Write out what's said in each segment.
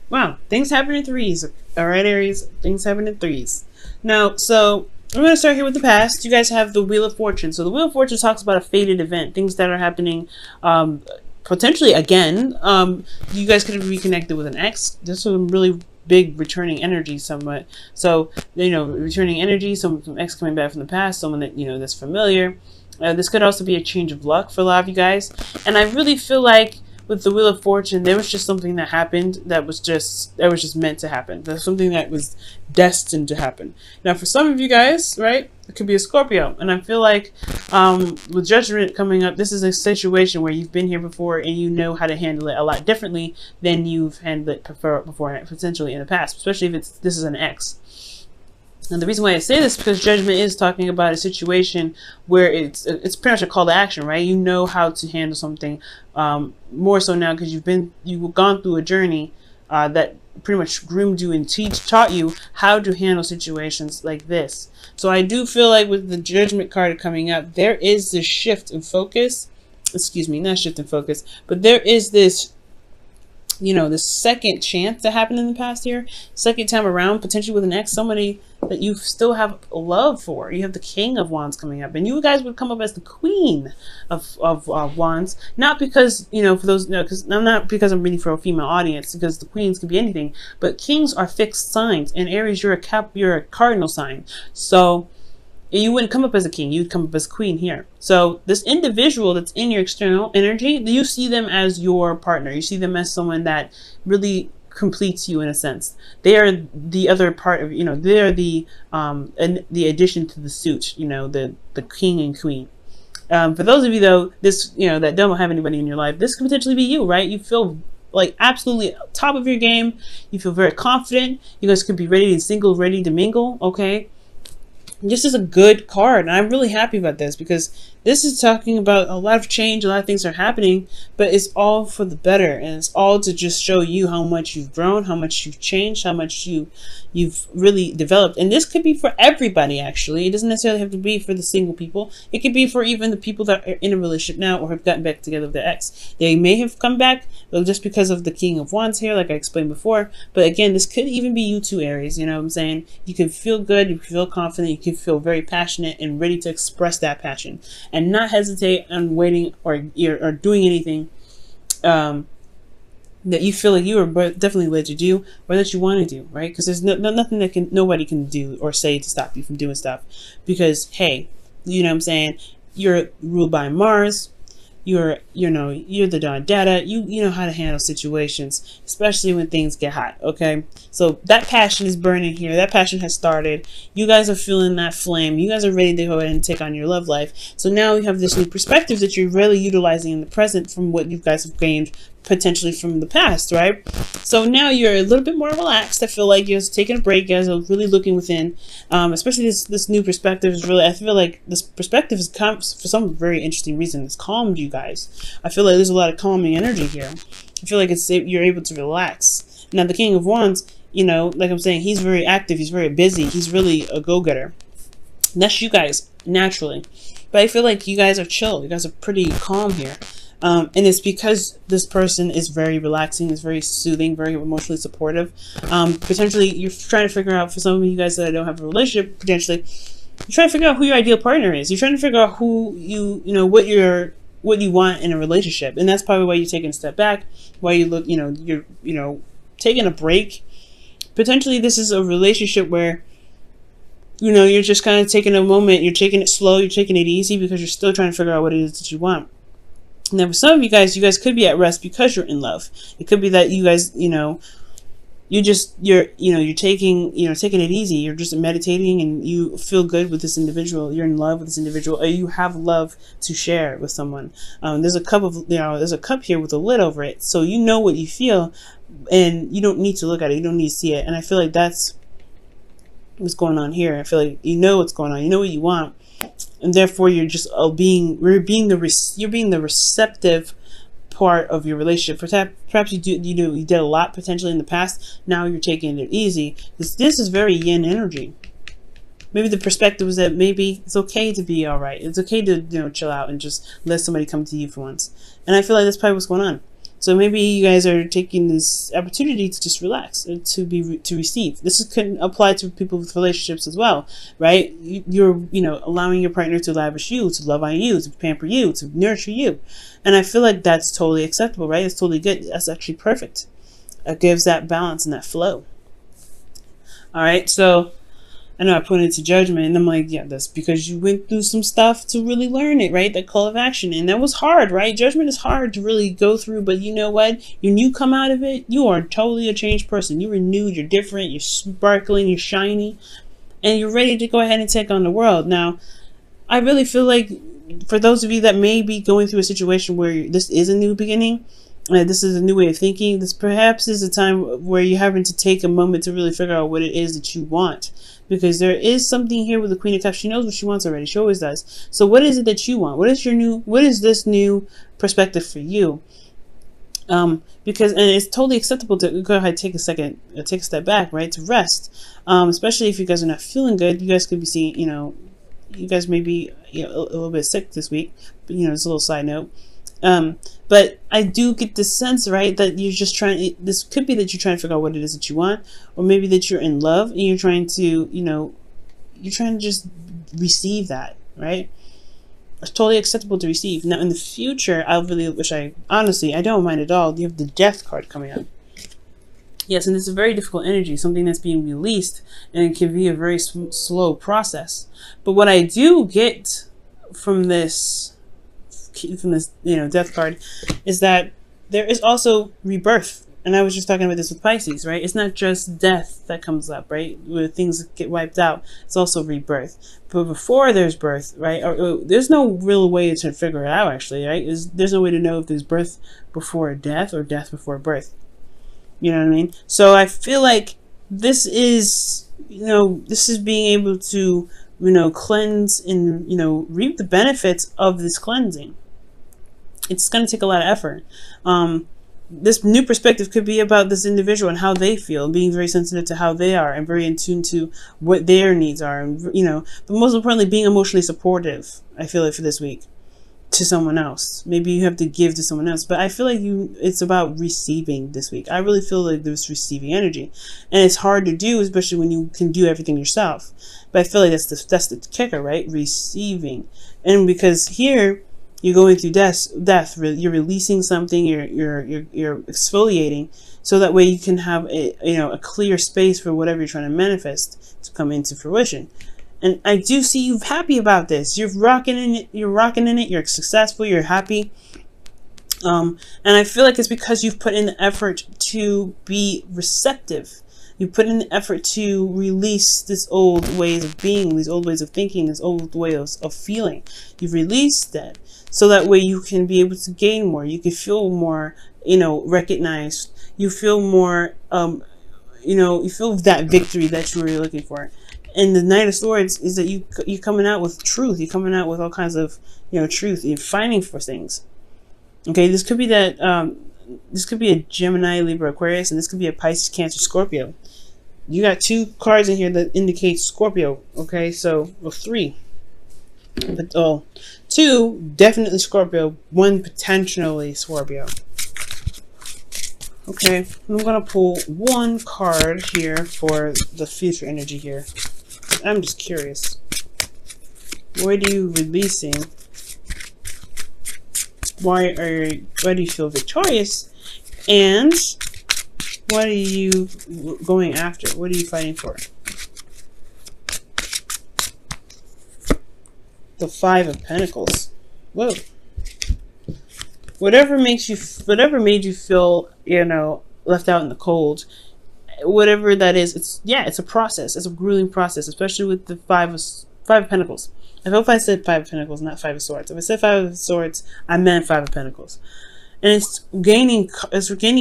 Wow, things happen in threes. All right, Aries, things happen in threes. Now, so I'm going to start here with the past. You guys have the Wheel of Fortune. So the Wheel of Fortune talks about a fated event, things that are happening potentially again. You guys could have reconnected with an ex. This is a really big returning energy somewhat. So, returning energy, someone from ex coming back from the past, someone that, that's familiar. This could also be a change of luck for a lot of you guys. And I really feel like with the Wheel of Fortune, there was just something that happened that was just meant to happen. There's something that was destined to happen. Now, for some of you guys, right, it could be a Scorpio, and I feel like with Judgment coming up, this is a situation where you've been here before and you know how to handle it a lot differently than you've handled it before, potentially in the past, especially if this is an ex. And the reason why I say this is because Judgment is talking about a situation where it's pretty much a call to action, right? You know how to handle something more so now because you've gone through a journey that pretty much groomed you and taught you how to handle situations like this. So I do feel like with the Judgment card coming up, there is this shift in focus. Excuse me, not shift in focus, but there is this the second chance that happened in the past year, second time around, potentially with an ex, somebody that you still have love for. You have the King of Wands coming up, and you guys would come up as the Queen of Wands, not because, for those, because I'm not because I'm reading for a female audience, because the Queens could be anything, but Kings are fixed signs, and Aries, you're a cardinal sign, so you wouldn't come up as a king, you'd come up as queen here. So this individual that's in your external energy, you see them as your partner. You see them as someone that really completes you in a sense. They are the other part of, they are the addition to the suit, the king and queen. For those of you though, this, that don't have anybody in your life, this could potentially be you, right? You feel like absolutely top of your game. You feel very confident. You guys could be ready to mingle, okay? This is a good card, and I'm really happy about this because this is talking about a lot of change, a lot of things are happening, but it's all for the better, and it's all to just show you how much you've grown, how much you've changed, how much you've really developed. And this could be for everybody, actually. It doesn't necessarily have to be for the single people. It could be for even the people that are in a relationship now or have gotten back together with their ex. They may have come back just because of the King of Wands here, like I explained before. But again, this could even be you too, Aries. You know what I'm saying? You can feel good, you can feel confident, you can feel very passionate and ready to express that passion and not hesitate on waiting or doing anything that you feel like you are definitely led to do or that you want to do, right? Because there's nothing that nobody can do or say to stop you from doing stuff. Because hey, you know what I'm saying? You're ruled by Mars. You're the Dawn Data. You know how to handle situations, especially when things get hot. Okay, so that passion is burning here. That passion has started. You guys are feeling that flame. You guys are ready to go ahead and take on your love life. So now you have this new perspective that you're really utilizing in the present from what you guys have gained potentially from the past, right? So now you're a little bit more relaxed. I feel like you're taking a break, guys are really looking within, especially this new perspective is really, I feel like this perspective has come for some very interesting reason. It's calmed you guys. I feel like there's a lot of calming energy here. I feel like you're able to relax. Now the King of Wands, like I'm saying, he's very active, he's very busy, he's really a go-getter. And that's you guys naturally, but I feel like you guys are chill, you guys are pretty calm here. And it's because this person is very relaxing, is very soothing, very emotionally supportive. Potentially, you're trying to figure out, for some of you guys that don't have a relationship, potentially, you're trying to figure out who your ideal partner is. You're trying to figure out who what you want in a relationship, and that's probably why you're taking a step back. Why you look, you're taking a break. Potentially, this is a relationship where you're just kind of taking a moment. You're taking it slow. You're taking it easy because you're still trying to figure out what it is that you want. Now, for some of you guys could be at rest because you're in love. It could be that you guys, you're taking it easy. You're just meditating and you feel good with this individual. You're in love with this individual, or you have love to share with someone. There's a cup here with a lid over it, so you know what you feel, and you don't need to look at it. You don't need to see it. And I feel like that's what's going on here. I feel like you know what's going on. You know what you want. And therefore, you're just being the receptive part of your relationship. Perhaps you did a lot potentially in the past. Now you're taking it easy. This is very yin energy. Maybe the perspective is that maybe it's okay to be all right. It's okay to chill out and just let somebody come to you for once. And I feel like that's probably what's going on. So maybe you guys are taking this opportunity to just relax and to receive. This can apply to people with relationships as well, right? You're allowing your partner to lavish you, to love on you, to pamper you, to nurture you, and I feel like that's totally acceptable, right? It's totally good. That's actually perfect. It gives that balance and that flow. All right, so I know I put it into judgment, and I'm like, yeah, that's because you went through some stuff to really learn it, right? That call of action. And that was hard, right? Judgment is hard to really go through, but you know what? When you come out of it, you are totally a changed person. You're renewed, you're different, you're sparkling, you're shiny, and you're ready to go ahead and take on the world. Now, I really feel like for those of you that may be going through a situation where this is a new beginning, this is a new way of thinking, this perhaps is a time where you're having to take a moment to really figure out what it is that you want. Because there is something here with the Queen of Cups. She knows what she wants already. She always does. So what is it that you want? What is this new perspective for you? Because, and it's totally acceptable to go ahead, take a step back, right? To rest. Especially if you guys are not feeling good. You guys could be seeing, you guys may be a little bit sick this week. But, it's a little side note. But I do get the sense, right, that you're just this could be that you're trying to figure out what it is that you want, or maybe that you're in love and you're trying to, just receive that, right? It's totally acceptable to receive. Now, in the future, I really wish I don't mind at all. You have the Death card coming up. Yes, and it's a very difficult energy, something that's being released, and it can be a very slow process. But what I do get from this Death card is that there is also rebirth. And I was just talking about this with Pisces, right? It's not just death that comes up, right? Where things get wiped out. It's also rebirth. But before there's birth, right? Or there's no real way to figure it out, actually, right? There's no way to know if there's birth before death or death before birth. You know what I mean? So I feel like this is being able to, cleanse and, reap the benefits of this cleansing. It's going to take a lot of effort. This new perspective could be about this individual and how they feel, being very sensitive to how they are and very in tune to what their needs are. And, but most importantly, being emotionally supportive, I feel like, for this week to someone else. Maybe you have to give to someone else, but I feel like it's about receiving this week. I really feel like there's receiving energy, and it's hard to do, especially when you can do everything yourself. But I feel like that's the kicker, right? Receiving. And because here, you're going through death. You're releasing something. You're exfoliating, so that way you can have a clear space for whatever you're trying to manifest to come into fruition. And I do see you happy about this. You're rocking in it. You're successful. You're happy. And I feel like it's because you've put in the effort to be receptive. You put in the effort to release this old ways of being, these old ways of thinking, this old way of feeling. You've released that. So that way you can be able to gain more. You can feel more, recognized. You feel more, you feel that victory that you were looking for. And the Knight of Swords is that you're coming out with truth. You're coming out with all kinds of, truth. You're fighting for things. Okay, this could be that, this could be a Gemini, Libra, Aquarius, and this could be a Pisces, Cancer, Scorpio. You got 2 cards in here that indicate Scorpio. Okay, so, well, 3. But 2 definitely Scorpio, 1 potentially Scorpio. Okay, I'm gonna pull 1 card here for the future energy here. I'm just curious. What are you releasing? Why do you feel victorious? And what are you going after? What are you fighting for? The 5 of Pentacles. Whoa. Whatever made you feel, left out in the cold, whatever that is, it's a process. It's a grueling process, especially with the 5 of Pentacles. I hope I said 5 of Pentacles, not 5 of Swords. If I said 5 of Swords, I meant 5 of Pentacles. And it's gaining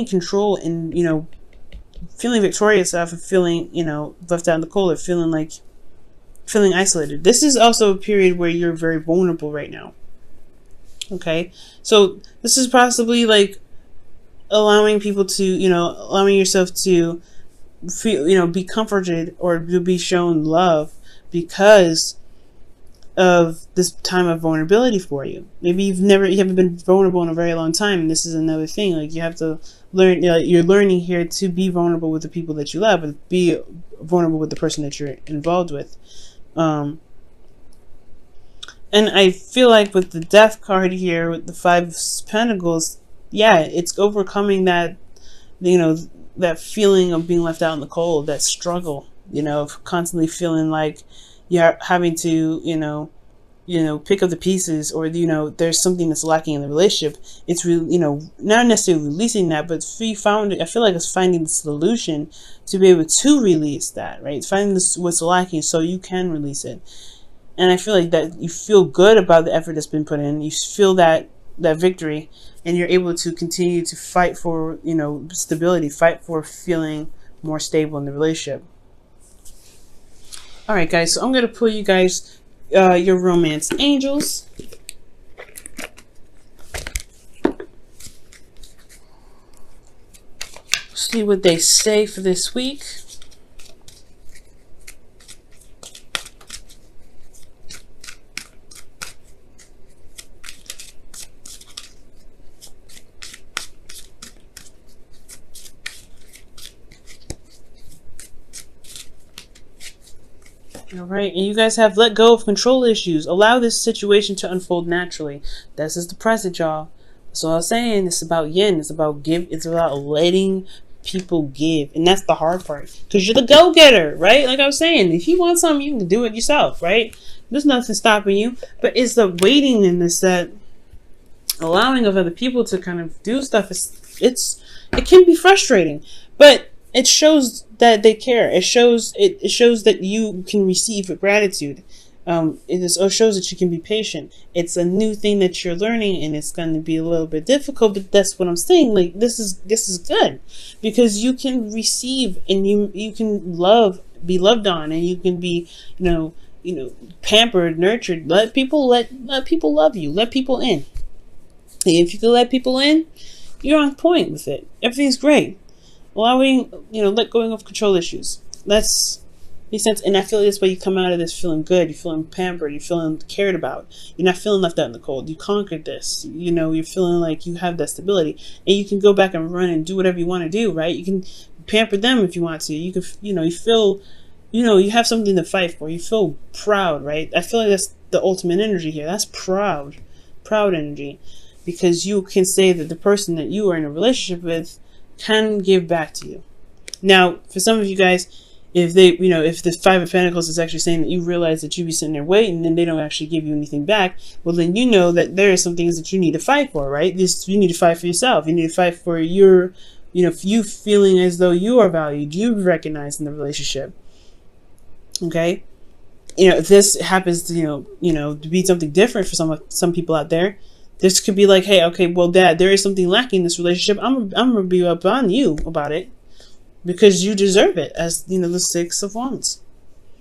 control and, feeling victorious after feeling, left out in the cold, or feeling isolated. This is also a period where you're very vulnerable right now. Okay? So this is possibly like allowing people to, allowing yourself to feel, be comforted or to be shown love, because of this time of vulnerability for you. Maybe you haven't been vulnerable in a very long time, and this is another thing. Like, you have to learn, you're learning here to be vulnerable with the people that you love, and be vulnerable with the person that you're involved with. And I feel like with the Death card here, with the Five of Pentacles, yeah, it's overcoming that, that feeling of being left out in the cold, that struggle, of constantly feeling like you're having to, pick up the pieces, or, there's something that's lacking in the relationship. It's really, not necessarily releasing that, but I feel like it's finding the solution to be able to release that, right? Finding what's lacking so you can release it. And I feel like that you feel good about the effort that's been put in. You feel that victory, and you're able to continue to fight for, stability, fight for feeling more stable in the relationship. All right, guys, so I'm going to pull you guys your romance angels. See what they say for this week. Alright, and you guys have let go of control issues. Allow this situation to unfold naturally. This is the present, y'all. That's what I was saying. It's about yin. It's about give. It's about letting people give. And that's the hard part. Because you're the go-getter, right? Like I was saying, if you want something, you can do it yourself, right? There's nothing stopping you. But it's the waiting in this, that allowing of other people to kind of do stuff. It can be frustrating. But it shows that they care. It shows that you can receive gratitude. It shows that you can be patient. It's a new thing that you're learning, and it's going to be a little bit difficult. But that's what I'm saying. Like, this is good, because you can receive, and you can be loved on, and you can be pampered, nurtured. Let people love you. Let people in. And if you can let people in, you're on point with it. Everything's great. Allowing, let going of control issues. That's makes sense. And I feel like that's why you come out of this feeling good. You're feeling pampered. You're feeling cared about. You're not feeling left out in the cold. You conquered this. You're feeling like you have that stability. And you can go back and run and do whatever you want to do, right? You can pamper them if you want to. You can, you feel, you have something to fight for. You feel proud, right? I feel like that's the ultimate energy here. That's proud energy. Because you can say that the person that you are in a relationship with can give back to you. Now, for some of you guys, if the Five of Pentacles is actually saying that you realize that you be sitting there waiting and they don't actually give you anything back, well, then you know that there are some things that you need to fight for, right? You need to fight for yourself. You need to fight for your, you feeling as though you are valued, you recognized in the relationship. Okay? If this happens to, to be something different for some people out there, this could be like, hey, okay, well, Dad, there is something lacking in this relationship. I'm gonna be up on you about it, because you deserve it, as the Six of Wands.